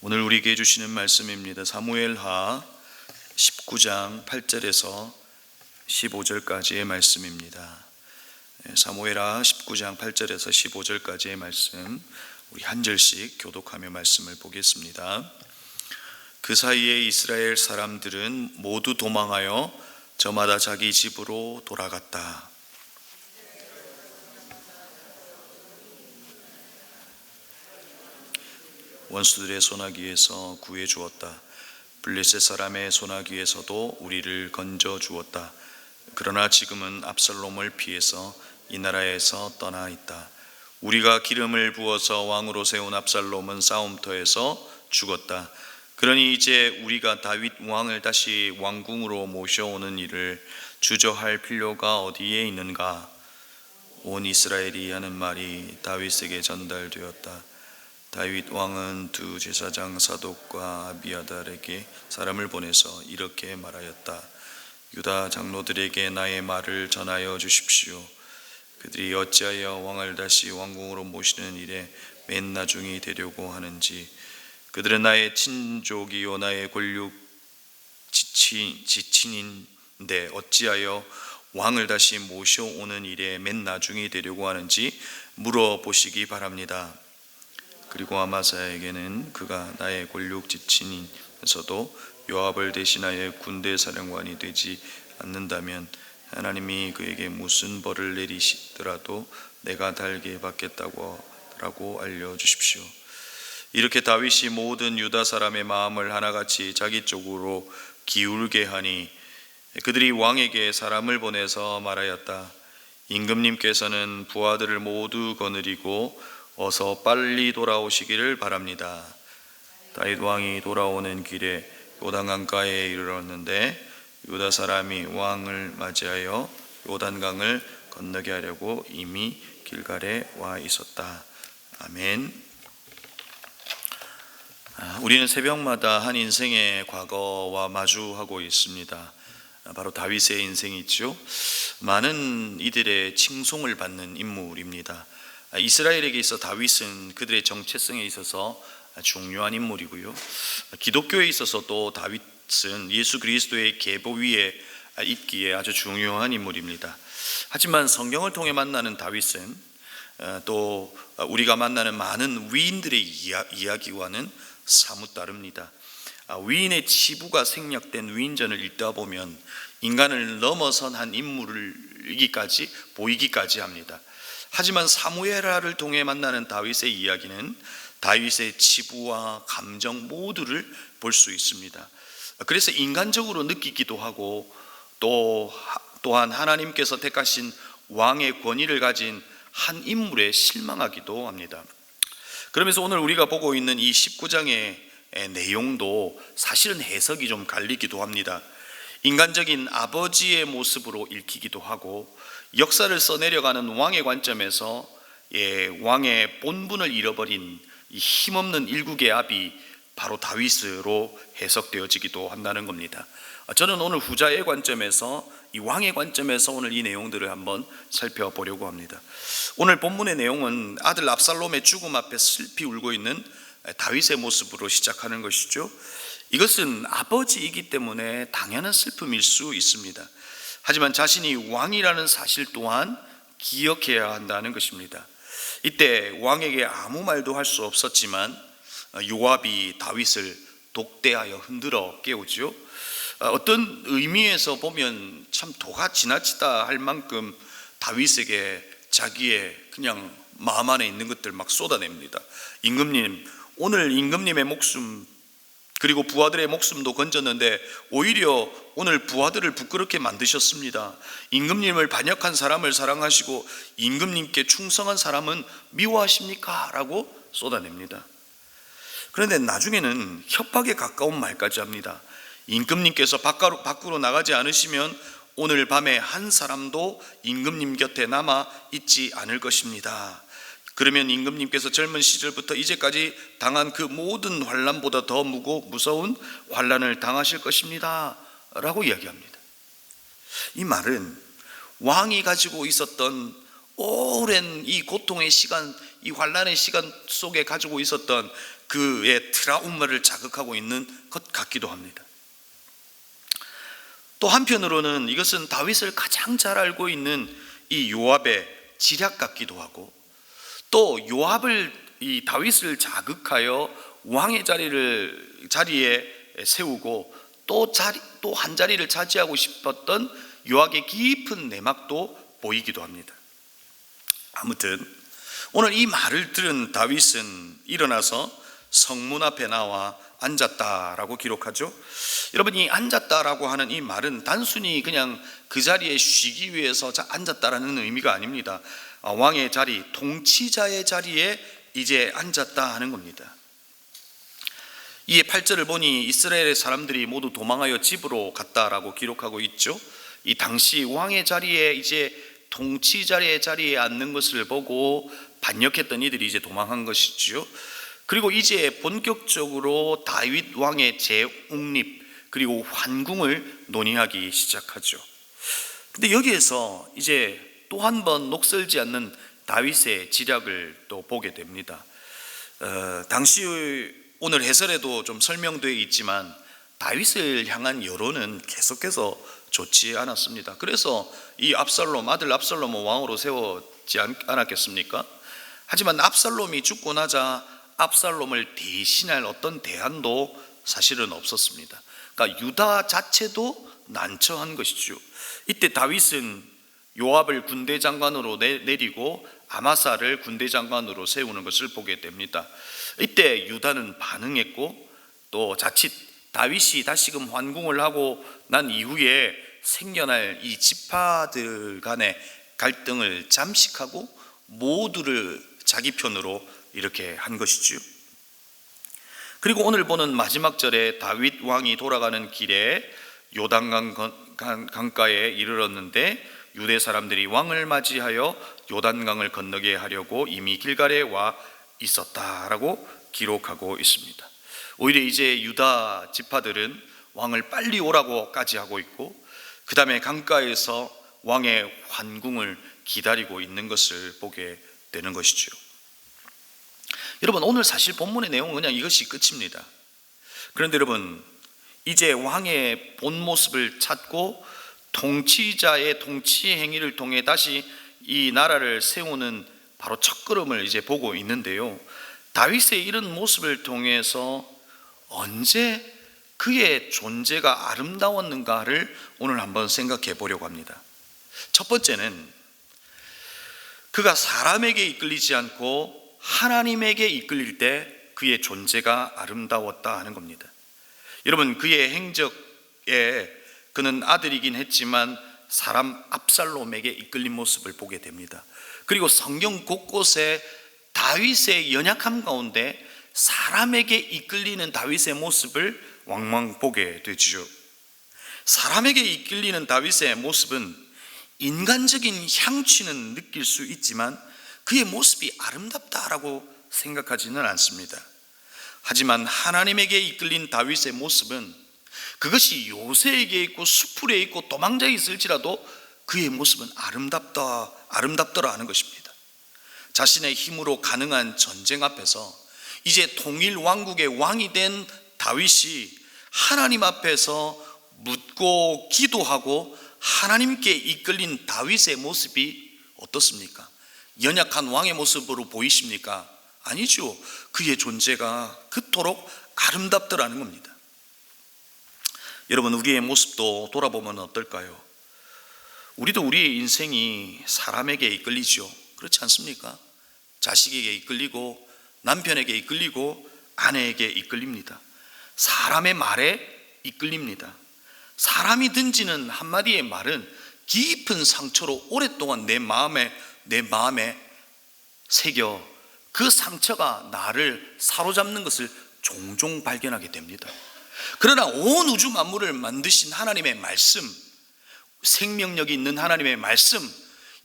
오늘 우리에게 주시는 말씀입니다. 사무엘하 19장 8절에서 15절까지의 말씀입니다. 사무엘하 19장 8절에서 15절까지의 말씀, 우리 한 절씩 교독하며 말씀을 보겠습니다. 그 사이에 이스라엘 사람들은 모두 도망하여 저마다 자기 집으로 돌아갔다. 원수들의 소나기에서 구해 주었다. 블레셋 사람의 소나기에서도 우리를 건져 주었다. 그러나 지금은 압살롬을 피해서 이 나라에서 떠나 있다. 우리가 기름을 부어서 왕으로 세운 압살롬은 싸움터에서 죽었다. 그러니 이제 우리가 다윗 왕을 다시 왕궁으로 모셔오는 일을 주저할 필요가 어디에 있는가? 온 이스라엘이 하는 말이 다윗에게 전달되었다. 다윗 왕은 두 제사장 사독과 아비아달에게 사람을 보내서 이렇게 말하였다. 유다 장로들에게 나의 말을 전하여 주십시오. 그들이 어찌하여 왕을 다시 왕궁으로 모시는 일에 맨 나중이 되려고 하는지. 그들은 나의 친족이요 나의 권력 지친인데 어찌하여 왕을 다시 모셔오는 일에 맨 나중이 되려고 하는지 물어보시기 바랍니다. 그리고 아마사에게는 그가 나의 권력 지친이면서도 요압을 대신하여 군대 사령관이 되지 않는다면 하나님이 그에게 무슨 벌을 내리시더라도 내가 달게 받겠다고 알려주십시오. 이렇게 다윗이 모든 유다 사람의 마음을 하나같이 자기 쪽으로 기울게 하니 그들이 왕에게 사람을 보내서 말하였다. 임금님께서는 부하들을 모두 거느리고 어서 빨리 돌아오시기를 바랍니다. 다윗 왕이 돌아오는 길에 요단강가에 이르렀는데 유다 사람이 왕을 맞이하여 요단강을 건너게 하려고 이미 길갈에 와 있었다. 아멘. 우리는 새벽마다 한 인생의 과거와 마주하고 있습니다. 바로 다윗의 인생이죠. 많은 이들의 칭송을 받는 인물입니다. 이스라엘에게 있어 다윗은 그들의 정체성에 있어서 중요한 인물이고요. 기독교에 있어서 또 다윗은 예수 그리스도의 계보 위에 있기에 아주 중요한 인물입니다. 하지만 성경을 통해 만나는 다윗은 또 우리가 만나는 많은 위인들의 이야기와는 사뭇 다릅니다. 위인의 치부가 생략된 위인전을 읽다 보면 인간을 넘어선 한 인물이기까지 보이기까지 합니다. 하지만 사무엘하를 통해 만나는 다윗의 이야기는 다윗의 치부와 감정 모두를 볼 수 있습니다. 그래서 인간적으로 느끼기도 하고 또한 하나님께서 택하신 왕의 권위를 가진 한 인물에 실망하기도 합니다. 그러면서 오늘 우리가 보고 있는 이 19장의 내용도 사실은 해석이 좀 갈리기도 합니다. 인간적인 아버지의 모습으로 읽히기도 하고 역사를 써내려가는 왕의 관점에서 왕의 본분을 잃어버린 이 힘없는 일국의 아비 바로 다윗으로 해석되어지기도 한다는 겁니다. 저는 오늘 후자의 관점에서 이 왕의 관점에서 오늘 이 내용들을 한번 살펴보려고 합니다. 오늘 본문의 내용은 아들 압살롬의 죽음 앞에 슬피 울고 있는 다윗의 모습으로 시작하는 것이죠. 이것은 아버지이기 때문에 당연한 슬픔일 수 있습니다. 하지만 자신이 왕이라는 사실 또한 기억해야 한다는 것입니다. 이때 왕에게 아무 말도 할 수 없었지만 요압이 다윗을 독대하여 흔들어 깨우죠. 어떤 의미에서 보면 참 도가 지나치다 할 만큼 다윗에게 자기의 그냥 마음 안에 있는 것들 막 쏟아냅니다. 임금님, 오늘 임금님의 목숨 그리고 부하들의 목숨도 건졌는데 오히려 오늘 부하들을 부끄럽게 만드셨습니다. 임금님을 반역한 사람을 사랑하시고 임금님께 충성한 사람은 미워하십니까? 라고 쏟아냅니다. 그런데 나중에는 협박에 가까운 말까지 합니다. 임금님께서 밖으로 나가지 않으시면 오늘 밤에 한 사람도 임금님 곁에 남아 있지 않을 것입니다. 그러면 임금님께서 젊은 시절부터 이제까지 당한 그 모든 환난보다 더 무서운 환난을 당하실 것입니다 라고 이야기합니다. 이 말은 왕이 가지고 있었던 오랜 이 고통의 시간, 이 환난의 시간 속에 가지고 있었던 그의 트라우마를 자극하고 있는 것 같기도 합니다. 또 한편으로는 이것은 다윗을 가장 잘 알고 있는 이 요압의 지략 같기도 하고, 또 요압을 이 다윗을 자극하여 왕의 자리에 세우고 또 한 자리를 차지하고 싶었던 요압의 깊은 내막도 보이기도 합니다. 아무튼 오늘 이 말을 들은 다윗은 일어나서 성문 앞에 나와 앉았다라고 기록하죠. 여러분, 이 앉았다라고 하는 이 말은 단순히 그냥 그 자리에 쉬기 위해서 앉았다라는 의미가 아닙니다. 왕의 자리, 통치자의 자리에 이제 앉았다 하는 겁니다. 이에 8절을 보니 이스라엘의 사람들이 모두 도망하여 집으로 갔다라고 기록하고 있죠. 이 당시 왕의 자리에 이제 통치자의 자리에 앉는 것을 보고 반역했던 이들이 이제 도망한 것이죠. 그리고 이제 본격적으로 다윗 왕의 재옹립 그리고 환궁을 논의하기 시작하죠. 근데 여기에서 이제 또 한 번 녹슬지 않는 다윗의 지략을 또 보게 됩니다. 당시 오늘 해설에도 좀 설명되어 있지만 다윗을 향한 여론은 계속해서 좋지 않았습니다. 그래서 이 아들 압살롬을 왕으로 세웠지 않았겠습니까? 하지만 압살롬이 죽고 나자 압살롬을 대신할 어떤 대안도 사실은 없었습니다. 그러니까 유다 자체도 난처한 것이죠. 이때 다윗은 요압을 군대 장관으로 내리고 아마사를 군대 장관으로 세우는 것을 보게 됩니다. 이때 유다는 반응했고, 또 자칫 다윗이 다시금 환궁을 하고 난 이후에 생겨날 이 지파들 간의 갈등을 잠식하고 모두를 자기 편으로 이렇게 한 것이지요. 그리고 오늘 보는 마지막 절에 다윗 왕이 돌아가는 길에 요단강 강가에 이르렀는데 유대 사람들이 왕을 맞이하여 요단강을 건너게 하려고 이미 길갈에 와 있었다라고 기록하고 있습니다. 오히려 이제 유다 지파들은 왕을 빨리 오라고까지 하고 있고, 그 다음에 강가에서 왕의 환궁을 기다리고 있는 것을 보게 되는 것이죠. 여러분, 오늘 사실 본문의 내용은 그냥 이것이 끝입니다. 그런데 여러분, 이제 왕의 본 모습을 찾고 통치자의 통치 행위를 통해 다시 이 나라를 세우는 바로 첫걸음을 이제 보고 있는데요, 다윗의 이런 모습을 통해서 언제 그의 존재가 아름다웠는가를 오늘 한번 생각해 보려고 합니다. 첫 번째는 그가 사람에게 이끌리지 않고 하나님에게 이끌릴 때 그의 존재가 아름다웠다 하는 겁니다. 여러분, 그의 행적에 그는 아들이긴 했지만 사람 압살롬에게 이끌린 모습을 보게 됩니다. 그리고 성경 곳곳에 다윗의 연약함 가운데 사람에게 이끌리는 다윗의 모습을 왕왕 보게 되죠. 사람에게 이끌리는 다윗의 모습은 인간적인 향취는 느낄 수 있지만 그의 모습이 아름답다라고 생각하지는 않습니다. 하지만 하나님에게 이끌린 다윗의 모습은 그것이 요새에게 있고 수풀에 있고 도망자에 있을지라도 그의 모습은 아름답더라 하는 것입니다. 자신의 힘으로 가능한 전쟁 앞에서 이제 통일 왕국의 왕이 된 다윗이 하나님 앞에서 묻고 기도하고 하나님께 이끌린 다윗의 모습이 어떻습니까? 연약한 왕의 모습으로 보이십니까? 아니죠. 그의 존재가 그토록 아름답더라는 겁니다. 여러분, 우리의 모습도 돌아보면 어떨까요? 우리도 우리의 인생이 사람에게 이끌리죠. 그렇지 않습니까? 자식에게 이끌리고 남편에게 이끌리고 아내에게 이끌립니다. 사람의 말에 이끌립니다. 사람이 던지는 한마디의 말은 깊은 상처로 오랫동안 내 마음에 새겨 그 상처가 나를 사로잡는 것을 종종 발견하게 됩니다. 그러나 온 우주 만물을 만드신 하나님의 말씀, 생명력이 있는 하나님의 말씀,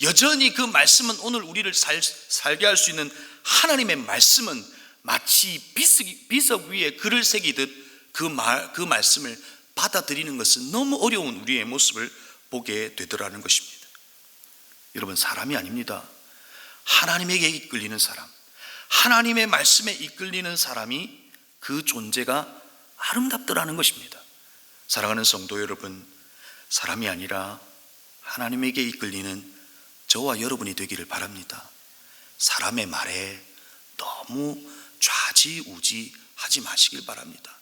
여전히 그 말씀은 오늘 우리를 살게 할 수 있는 하나님의 말씀은 마치 비석 위에 글을 새기듯 그 말씀을 받아들이는 것은 너무 어려운 우리의 모습을 보게 되더라는 것입니다. 여러분, 사람이 아닙니다. 하나님에게 이끌리는 사람, 하나님의 말씀에 이끌리는 사람이 그 존재가 아름답더라는 것입니다. 사랑하는 성도 여러분, 사람이 아니라 하나님에게 이끌리는 저와 여러분이 되기를 바랍니다. 사람의 말에 너무 좌지우지하지 마시길 바랍니다.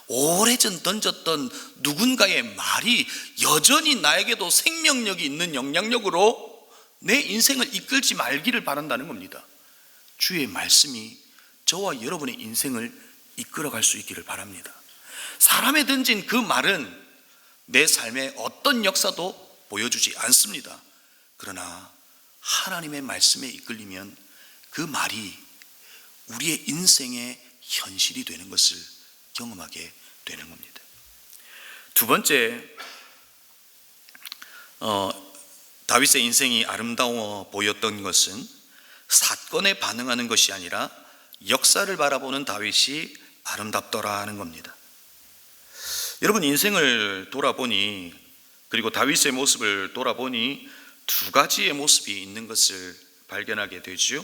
오래전 던졌던 누군가의 말이 여전히 나에게도 생명력이 있는 영향력으로 내 인생을 이끌지 말기를 바란다는 겁니다. 주의 말씀이 저와 여러분의 인생을 이끌어갈 수 있기를 바랍니다. 사람에 던진 그 말은 내 삶의 어떤 역사도 보여주지 않습니다. 그러나 하나님의 말씀에 이끌리면 그 말이 우리의 인생의 현실이 되는 것을 경험하게 되는 겁니다. 두 번째, 다윗의 인생이 아름다워 보였던 것은 사건에 반응하는 것이 아니라 역사를 바라보는 다윗이 아름답더라는 겁니다. 여러분, 인생을 돌아보니, 그리고 다윗의 모습을 돌아보니 두 가지의 모습이 있는 것을 발견하게 되죠.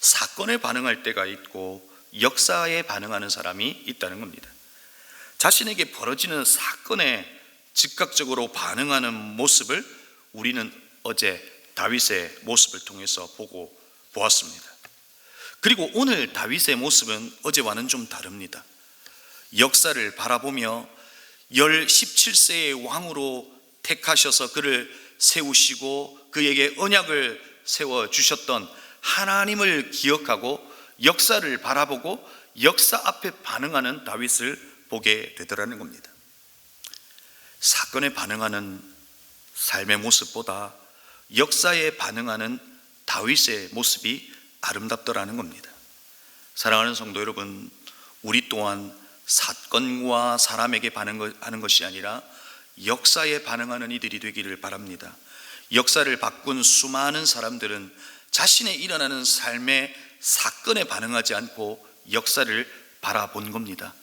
사건에 반응할 때가 있고 역사에 반응하는 사람이 있다는 겁니다. 자신에게 벌어지는 사건에 즉각적으로 반응하는 모습을 우리는 어제 다윗의 모습을 통해서 보았습니다. 그리고 오늘 다윗의 모습은 어제와는 좀 다릅니다. 역사를 바라보며 17세의 왕으로 택하셔서 그를 세우시고 그에게 언약을 세워주셨던 하나님을 기억하고 역사를 바라보고 역사 앞에 반응하는 다윗을 보게 되더라는 겁니다. 사건에 반응하는 삶의 모습보다 역사에 반응하는 다윗의 모습이 아름답더라는 겁니다. 사랑하는 성도 여러분, 우리 또한 사건과 사람에게 반응하는 것이 아니라 역사에 반응하는 이들이 되기를 바랍니다. 역사를 바꾼 수많은 사람들은 자신의 일어나는 삶의 사건에 반응하지 않고 역사를 바라본 겁니다.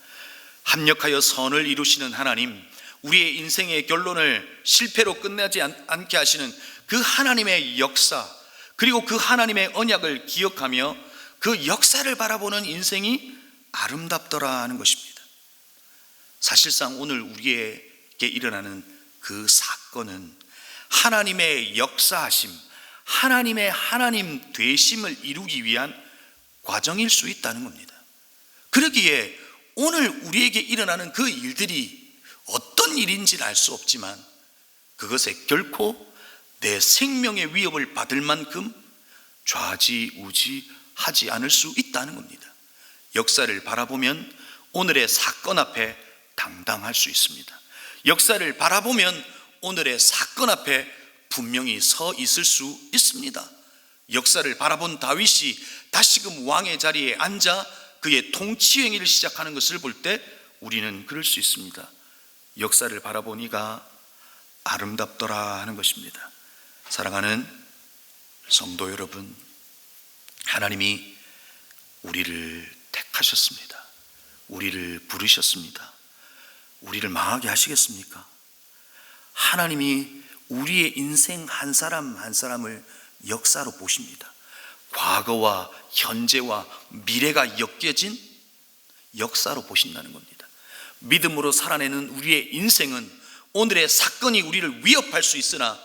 합력하여 선을 이루시는 하나님, 우리의 인생의 결론을 실패로 끝나지 않게 하시는 그 하나님의 역사, 그리고 그 하나님의 언약을 기억하며 그 역사를 바라보는 인생이 아름답더라 하는 것입니다. 사실상 오늘 우리에게 일어나는 그 사건은 하나님의 역사하심, 하나님의 하나님 되심을 이루기 위한 과정일 수 있다는 겁니다. 그러기에 오늘 우리에게 일어나는 그 일들이 어떤 일인지는 알 수 없지만 그것에 결코 내 생명의 위협을 받을 만큼 좌지우지하지 않을 수 있다는 겁니다. 역사를 바라보면 오늘의 사건 앞에 당당할 수 있습니다. 역사를 바라보면 오늘의 사건 앞에 분명히 서 있을 수 있습니다. 역사를 바라본 다윗이 다시금 왕의 자리에 앉아 그의 통치 행위를 시작하는 것을 볼 때 우리는 그럴 수 있습니다. 역사를 바라보니가 아름답더라 하는 것입니다. 사랑하는 성도 여러분, 하나님이 우리를 택하셨습니다. 우리를 부르셨습니다. 우리를 망하게 하시겠습니까? 하나님이 우리의 인생 한 사람 한 사람을 역사로 보십니다. 과거와 현재와 미래가 엮여진 역사로 보신다는 겁니다. 믿음으로 살아내는 우리의 인생은 오늘의 사건이 우리를 위협할 수 있으나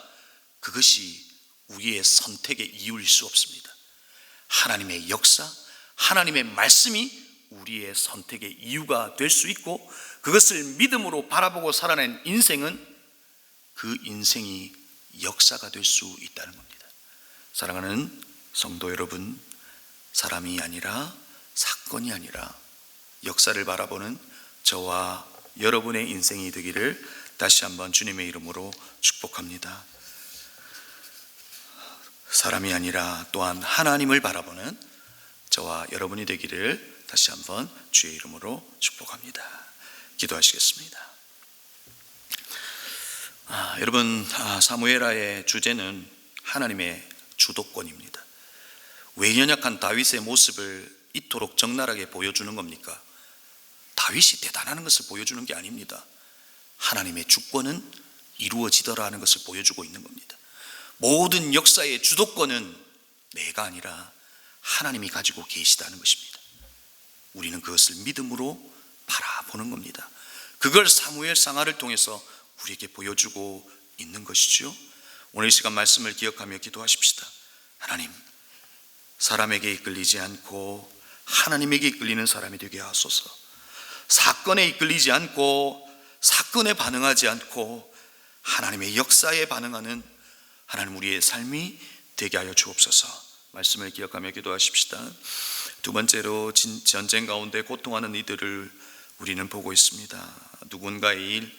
그것이 우리의 선택의 이유일 수 없습니다. 하나님의 역사, 하나님의 말씀이 우리의 선택의 이유가 될 수 있고 그것을 믿음으로 바라보고 살아낸 인생은 그 인생이 역사가 될 수 있다는 겁니다. 사랑하는 성도 여러분, 사람이 아니라 사건이 아니라 역사를 바라보는 저와 여러분의 인생이 되기를 다시 한번 주님의 이름으로 축복합니다. 사람이 아니라 또한 하나님을 바라보는 저와 여러분이 되기를 다시 한번 주의 이름으로 축복합니다. 기도하시겠습니다. 여러분, 사무엘하의 주제는 하나님의 주도권입니다. 왜 연약한 다윗의 모습을 이토록 적나라하게 보여주는 겁니까? 다윗이 대단한 것을 보여주는 게 아닙니다. 하나님의 주권은 이루어지더라 하는 것을 보여주고 있는 겁니다. 모든 역사의 주도권은 내가 아니라 하나님이 가지고 계시다는 것입니다. 우리는 그것을 믿음으로 바라보는 겁니다. 그걸 사무엘 상하를 통해서 우리에게 보여주고 있는 것이죠. 오늘 이 시간 말씀을 기억하며 기도하십시다. 하나님, 사람에게 이끌리지 않고 하나님에게 이끌리는 사람이 되게 하소서. 사건에 이끌리지 않고 사건에 반응하지 않고 하나님의 역사에 반응하는 하나님 우리의 삶이 되게 하여 주옵소서. 말씀을 기억하며 기도하십시다. 두 번째로 전쟁 가운데 고통하는 이들을 우리는 보고 있습니다. 누군가의 일,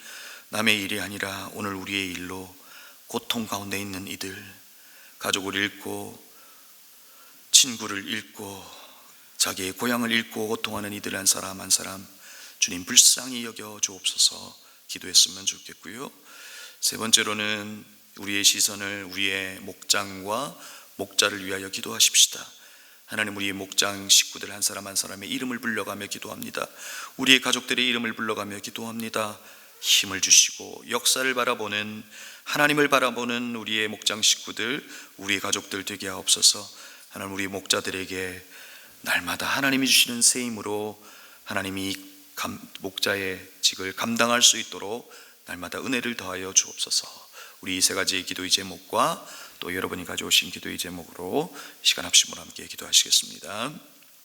남의 일이 아니라 오늘 우리의 일로 고통 가운데 있는 이들, 가족을 잃고 친구를 잃고 자기의 고향을 잃고 고통하는 이들 한 사람 한 사람 주님 불쌍히 여겨 주옵소서 기도했으면 좋겠고요. 세 번째로는 우리의 시선을 우리의 목장과 목자를 위하여 기도하십시다. 하나님, 우리의 목장 식구들 한 사람 한 사람의 이름을 불러가며 기도합니다. 우리의 가족들의 이름을 불러가며 기도합니다. 힘을 주시고 역사를 바라보는, 하나님을 바라보는 우리의 목장 식구들, 우리의 가족들 되게 하옵소서. 하나님, 우리 목자들에게 날마다 하나님이 주시는 새 힘으로 하나님이 목자의 직을 감당할 수 있도록 날마다 은혜를 더하여 주옵소서. 우리 이 세 가지의 기도의 제목과 또 여러분이 가져오신 기도의 제목으로 시간 합심으로 함께 기도하시겠습니다.